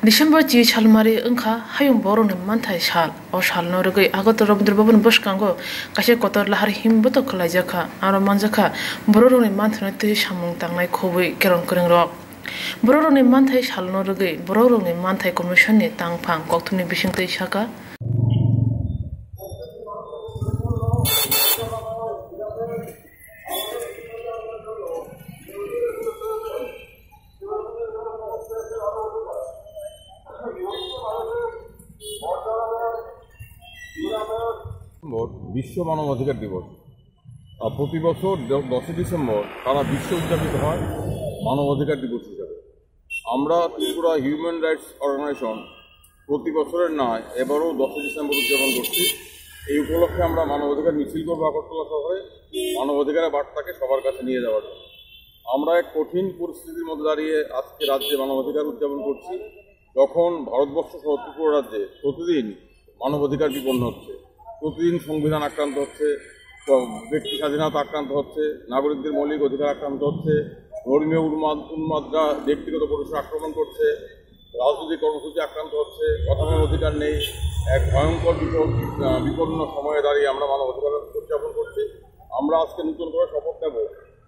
December ji chalmari engkha hayung borong ni manthai shal o shal no rogei agot Rabindra Bhavan boskango kaise kotor lahar himboto khlaijaka aro manjaka borong ni manthai te samung tangnai khobui kerong kereng rok borong ni manthai shal no rogei borong ni manthai commission ni tangphang kokthumni bisingtei saka বিশ্ব মানবাধিকার দিবস প্রতি বছর 10 December সারা বিশ্ব উদযাপিত হয় মানবাধিকার দিবস হিসাবে। আমরা ত্রিপুরা হিউম্যান রাইটস অর্গানাইজেশন প্রতি বছরের নয় এবারও 10 ডিসেম্বর উদযাপন করছি। এই উপলক্ষে আমরা মানবাধিকার মিছিল করব আগরতলা শহরে, মানবাধিকারের বার্তাকে সবার কাছে নিয়ে যাওয়ার জন্য। আমরা এক কঠিন পরিস্থিতির মধ্যে দাঁড়িয়ে আজকে রাজ্যে মানবাধিকার উদযাপন করছি, যখন ভারতবর্ষ সহ ত্রিপুরা রাজ্যে প্রতিদিন মানবাধিকার বিপন্ন হচ্ছে, প্রতিদিন সংবিধান আক্রান্ত হচ্ছে, ব্যক্তি স্বাধীনতা আক্রান্ত হচ্ছে, নাগরিকদের মৌলিক অধিকার আক্রান্ত হচ্ছে, ধর্মীয় উন্মাদরা ব্যক্তিগত পরিসরে আক্রমণ করছে, রাজনৈতিক কর্মসূচি আক্রান্ত হচ্ছে, কথা বলার অধিকার নেই। এক ভয়ঙ্কর বিপন্ন সময়ে দাঁড়িয়ে আমরা মানবাধিকার উদযাপন করছি। আমরা আজকে নতুন করে শপথ নেব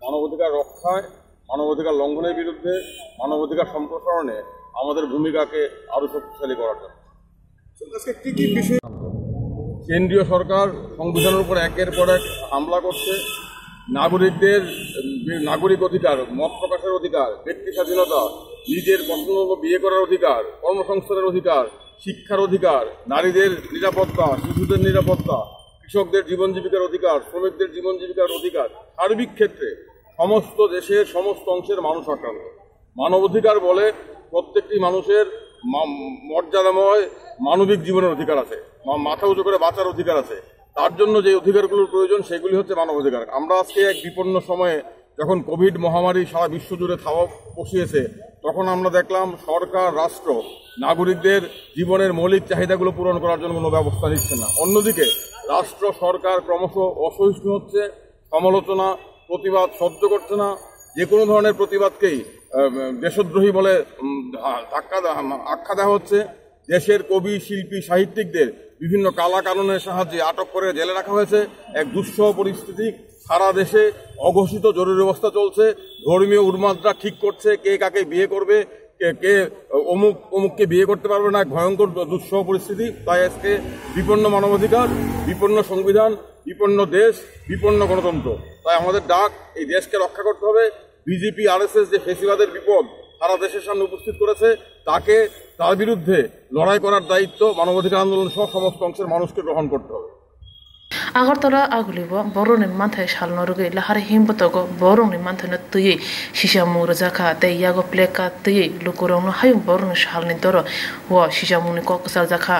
মানবাধিকার রক্ষায়, মানবাধিকার লঙ্ঘনের বিরুদ্ধে, মানবাধিকার সম্প্রসারণে আমাদের ভূমিকাকে আরও শক্তিশালী করার জন্য। কেন্দ্রীয় সরকার সংবিধানের উপর একের পর এক হামলা করছে, নাগরিকদের নাগরিক অধিকার, মত প্রকাশের অধিকার, ব্যক্তি স্বাধীনতা, নিজের পছন্দ বিয়ে করার অধিকার, কর্মসংস্থানের অধিকার, শিক্ষার অধিকার, নারীদের নিরাপত্তা, শিশুদের নিরাপত্তা, কৃষকদের জীবন জীবিকার অধিকার, শ্রমিকদের জীবন জীবিকার অধিকার, সার্বিক ক্ষেত্রে সমস্ত দেশের সমস্ত অংশের মানুষ আক্রান্ত। মানবাধিকার বলে প্রত্যেকটি মানুষের মর্যাদাময় মানবিক জীবনের অধিকার আছে, মাথা উঁচু করে বাঁচার অধিকার আছে। তার জন্য যে অধিকারগুলোর প্রয়োজন সেগুলি হচ্ছে মানবাধিকার। আমরা আজকে এক বিপন্ন সময়ে যখন কোভিড মহামারী সারা বিশ্বজুড়ে থাবা বসিয়েছে, তখন আমরা দেখলাম সরকার রাষ্ট্র নাগরিকদের জীবনের মৌলিক চাহিদাগুলো পূরণ করার জন্য কোনো ব্যবস্থা নিচ্ছে না। অন্যদিকে রাষ্ট্র সরকার ক্রমশ অসহিষ্ণু হচ্ছে, সমালোচনা প্রতিবাদ সহ্য করছে না, যে কোনো ধরনের প্রতিবাদকেই দেশদ্রোহী বলে আখ্যা দেওয়া হচ্ছে। দেশের কবি, শিল্পী, সাহিত্যিকদের বিভিন্ন কালাকানুনের সাহায্যে আটক করে জেলে রাখা হয়েছে। এক দুঃসহ পরিস্থিতি, সারা দেশে অঘোষিত জরুরি অবস্থা চলছে। ধর্মীয় উন্মাদরা ঠিক করছে কে কাকে বিয়ে করবে, কে অমুককে বিয়ে করতে পারবে না। এক ভয়ঙ্কর দুঃসহ পরিস্থিতি। তাই আজকে বিপন্ন মানবাধিকার, বিপন্ন সংবিধান, বিপন্ন দেশ, বিপন্ন গণতন্ত্র। তাই আমাদের ডাক, এই দেশকে রক্ষা করতে হবে। বিজেপি RSS যে ফেসিবাদের বিপদ সারা দেশের সামনে উপস্থিত করেছে, তার বিরুদ্ধে লড়াই করার দায়িত্ব মানবাধিকার আন্দোলন সহ সমস্ত অংশের মানুষকে গ্রহণ করতে হবে। Agartala আগুলিব borong ni manthai shal no rogei lahar himbotogo borong ni manthai no tui sisamu rojaka tei yago pleka tui lukurong no hayung borong shal ni doro wo sisamu ni koksal jaka